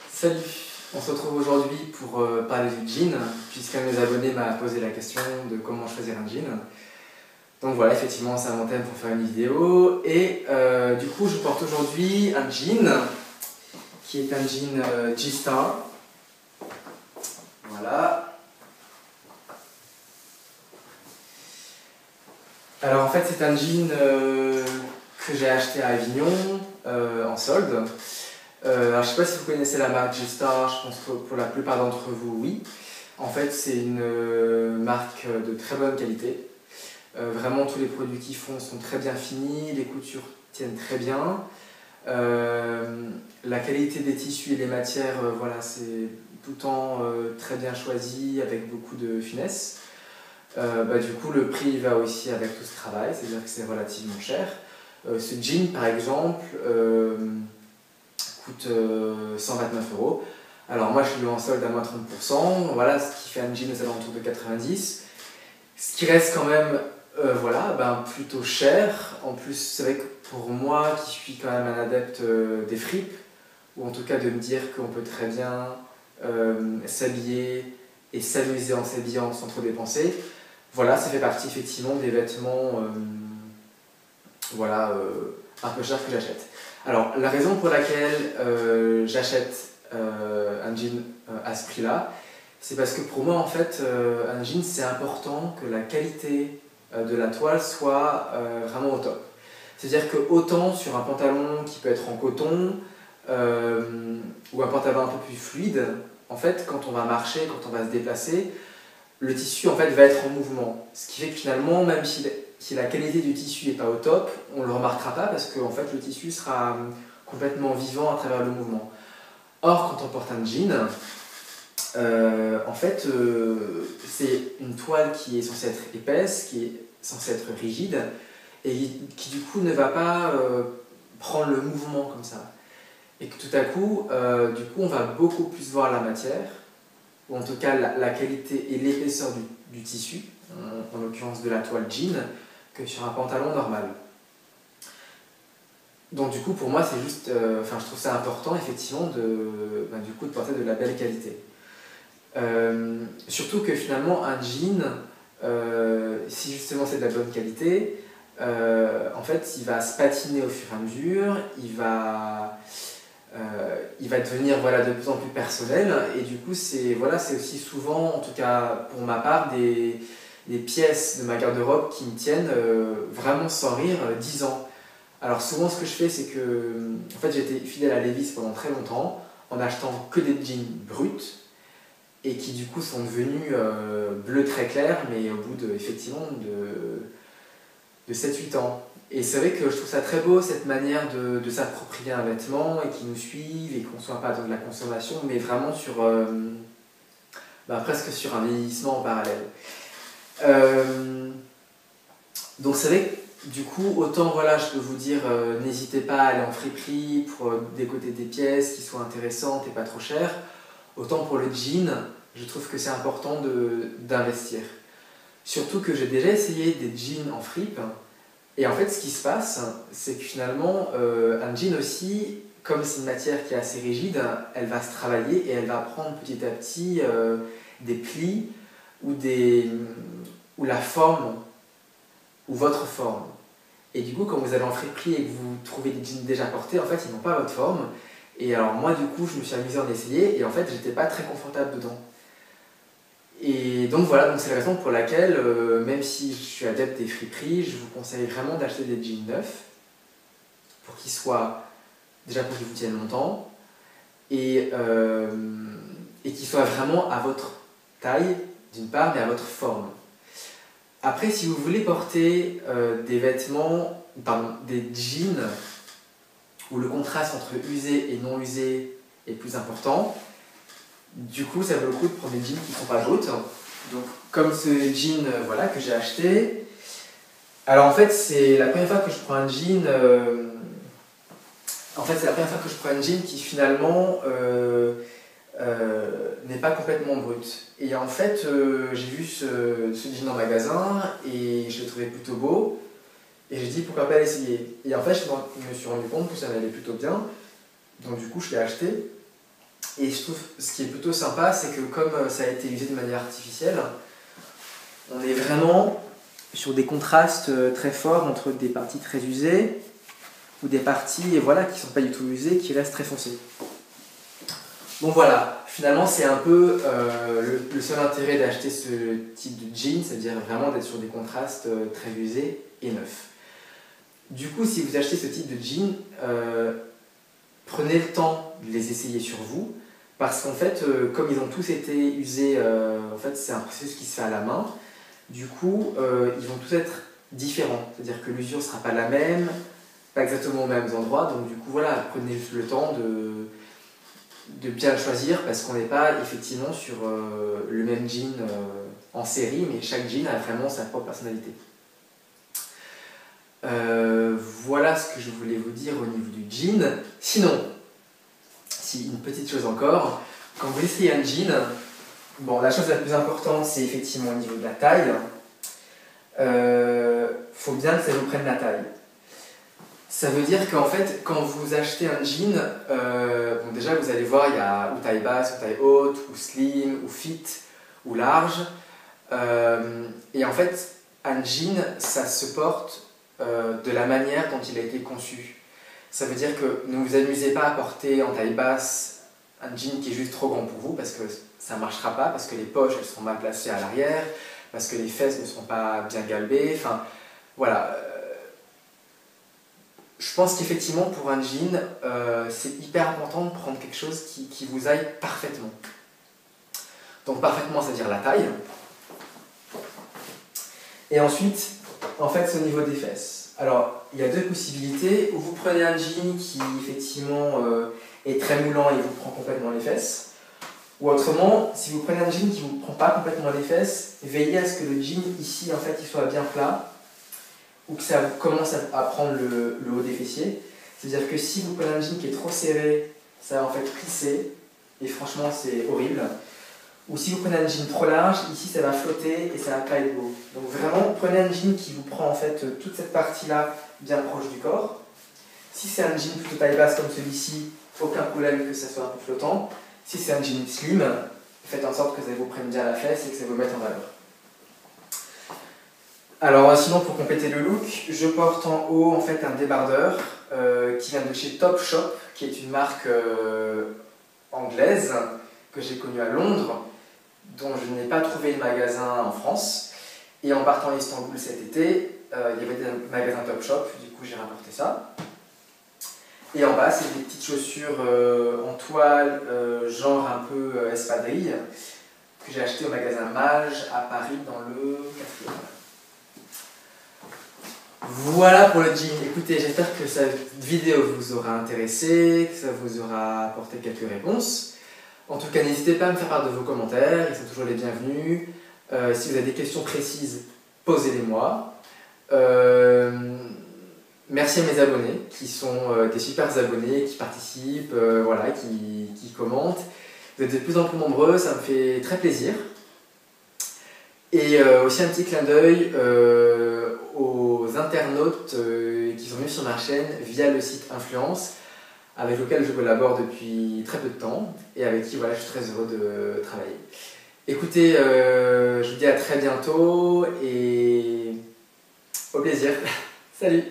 Salut, on se retrouve aujourd'hui pour parler du jean, puisqu'un de mes abonnés m'a posé la question de comment choisir un jean. Donc voilà, effectivement, c'est un bon thème pour faire une vidéo. Et du coup, je porte aujourd'hui un jean, qui est un jean G-Star. Voilà. Alors en fait, c'est un jean que j'ai acheté à Avignon, en solde. Alors, je ne sais pas si vous connaissez la marque G-Star, je pense que pour la plupart d'entre vous, oui. En fait, c'est une marque de très bonne qualité. Vraiment, tous les produits qu'ils font sont très bien finis, les coutures tiennent très bien. La qualité des tissus et des matières, voilà, c'est tout le temps très bien choisi, avec beaucoup de finesse. Du coup, le prix va aussi avec tout ce travail, c'est-à-dire que c'est relativement cher. Ce jean, par exemple, coûte 129 €. Alors moi je suis en solde à moins 30%, voilà, ce qui fait un jean aux alentours de 90. Ce qui reste quand même plutôt cher. En plus c'est vrai que pour moi qui suis quand même un adepte des fripes, ou en tout cas de me dire qu'on peut très bien s'habiller et s'amuser en s'habillant sans trop dépenser, voilà, ça fait partie effectivement des vêtements un peu chers que j'achète. Alors, la raison pour laquelle j'achète un jean à ce prix-là, c'est parce que pour moi, en fait, un jean, c'est important que la qualité de la toile soit vraiment au top. C'est-à-dire que autant sur un pantalon qui peut être en coton ou un pantalon un peu plus fluide, en fait, quand on va marcher, quand on va se déplacer, le tissu en fait va être en mouvement. Ce qui fait que finalement, même si la qualité du tissu n'est pas au top, on ne le remarquera pas parce que en fait, le tissu sera complètement vivant à travers le mouvement. Or, quand on porte un jean, c'est une toile qui est censée être épaisse, qui est censée être rigide et qui du coup ne va pas prendre le mouvement comme ça. Et que tout à coup, on va beaucoup plus voir la matière, ou en tout cas la qualité et l'épaisseur du tissu, en l'occurrence de la toile jean, que sur un pantalon normal. Donc du coup pour moi c'est juste, je trouve ça important effectivement de porter de la belle qualité. Surtout que finalement un jean, si justement c'est de la bonne qualité, en fait il va se patiner au fur et à mesure, il va devenir de plus en plus personnel, et du coup c'est aussi souvent, en tout cas pour ma part, des pièces de ma garde-robe qui me tiennent vraiment sans rire 10 ans. Alors souvent ce que je fais c'est que en fait j'étais fidèle à Levi's pendant très longtemps en achetant que des jeans bruts et qui du coup sont devenus bleu très clair, mais au bout effectivement de 7-8 ans. Et c'est vrai que je trouve ça très beau, cette manière de s'approprier un vêtement et qu'ils nous suivent et qu'on ne soit pas dans de la consommation, mais vraiment sur, presque sur un vieillissement en parallèle. Donc c'est vrai que du coup, autant je peux vous dire, n'hésitez pas à aller en friperie pour décoter des pièces qui soient intéressantes et pas trop chères, autant pour le jean, je trouve que c'est important d'investir. Surtout que j'ai déjà essayé des jeans en fripe. Et en fait, ce qui se passe, c'est que finalement, un jean aussi, comme c'est une matière qui est assez rigide, elle va se travailler et elle va prendre petit à petit des plis ou la forme, ou votre forme. Et du coup, quand vous allez en friperie et que vous trouvez des jeans déjà portés, en fait, ils n'ont pas votre forme. Et alors moi, du coup, je me suis amusé à en essayer et en fait, j'étais pas très confortable dedans. Et donc voilà, c'est la raison pour laquelle, même si je suis adepte des friperies, je vous conseille vraiment d'acheter des jeans neufs pour qu'ils vous tiennent longtemps et qu'ils soient vraiment à votre taille d'une part, mais à votre forme. Après, si vous voulez porter des jeans où le contraste entre usé et non usé est plus important, du coup, ça vaut le coup de prendre des jeans qui ne sont pas bruts. Donc, comme ce jean que j'ai acheté. Alors, en fait, c'est la première fois que je prends un jean. C'est la première fois que je prends un jean qui finalement n'est pas complètement brut. Et en fait, j'ai vu ce jean en magasin et je l'ai trouvé plutôt beau. Et j'ai dit pourquoi pas l'essayer. Et en fait, je me suis rendu compte que ça m'allait plutôt bien. Donc, du coup, je l'ai acheté. Et je trouve ce qui est plutôt sympa, c'est que comme ça a été usé de manière artificielle, on est vraiment sur des contrastes très forts entre des parties très usées ou des parties voilà, qui ne sont pas du tout usées, qui restent très foncées. Donc voilà, finalement c'est un peu le seul intérêt d'acheter ce type de jean, c'est-à-dire vraiment d'être sur des contrastes très usés et neufs. Du coup, si vous achetez ce type de jean, prenez le temps de les essayer sur vous, parce qu'en fait, comme ils ont tous été usés, en fait, c'est un processus qui se fait à la main. Du coup, ils vont tous être différents, c'est-à-dire que l'usure ne sera pas la même, pas exactement aux mêmes endroits. Donc du coup, voilà, prenez juste le temps de bien le choisir, parce qu'on n'est pas effectivement sur le même jean en série, mais chaque jean a vraiment sa propre personnalité. Voilà ce que je voulais vous dire au niveau du jean. Sinon, si une petite chose encore, quand vous essayez un jean, bon, la chose la plus importante, c'est effectivement au niveau de la taille. Faut bien que ça vous prenne la taille. Ça veut dire qu'en fait, quand vous achetez un jean, bon, déjà vous allez voir, il y a ou taille basse, ou taille haute, ou slim, ou fit, ou large. Et en fait, un jean, ça se porte de la manière dont il a été conçu. Ça veut dire que ne vous amusez pas à porter en taille basse un jean qui est juste trop grand pour vous, parce que ça ne marchera pas, parce que les poches elles seront mal placées à l'arrière, parce que les fesses ne seront pas bien galbées, enfin voilà. Je pense qu'effectivement pour un jean, c'est hyper important de prendre quelque chose qui vous aille parfaitement. Donc parfaitement, c'est-à-dire la taille. Et ensuite, en fait, c'est au niveau des fesses. Alors, il y a deux possibilités. Ou vous prenez un jean qui, effectivement, est très moulant et vous prend complètement les fesses. Ou autrement, si vous prenez un jean qui ne vous prend pas complètement les fesses, veillez à ce que le jean, ici, en fait, il soit bien plat, ou que ça commence à prendre le haut des fessiers. C'est-à-dire que si vous prenez un jean qui est trop serré, ça va en fait plisser, et franchement, c'est horrible. Ou si vous prenez un jean trop large, ici ça va flotter et ça va pas être beau. Donc vraiment, prenez un jean qui vous prend en fait toute cette partie-là bien proche du corps. Si c'est un jean plutôt taille basse comme celui-ci, aucun problème que ça soit un peu flottant. Si c'est un jean slim, faites en sorte que ça vous prenne bien la fesse et que ça vous mette en valeur. Alors sinon, pour compléter le look, je porte en haut en fait un débardeur qui vient de chez Topshop, qui est une marque anglaise que j'ai connue à Londres, dont je n'ai pas trouvé de magasin en France. Et en partant à Istanbul cet été, il y avait des magasins Topshop, du coup j'ai rapporté ça. Et en bas, c'est des petites chaussures en toile, genre un peu espadrille, que j'ai acheté au magasin Mage à Paris dans le 4e. Voilà pour le jean. Écoutez, j'espère que cette vidéo vous aura intéressé, que ça vous aura apporté quelques réponses. En tout cas, n'hésitez pas à me faire part de vos commentaires, ils sont toujours les bienvenus. Si vous avez des questions précises, posez-les-moi. Merci à mes abonnés, qui sont des super abonnés, qui participent, voilà, qui commentent. Vous êtes de plus en plus nombreux, ça me fait très plaisir. Et aussi un petit clin d'œil aux internautes qui sont venus sur ma chaîne via le site Influence, avec lequel je collabore depuis très peu de temps et avec qui voilà, je suis très heureux de travailler. Écoutez, je vous dis à très bientôt et au plaisir. Salut!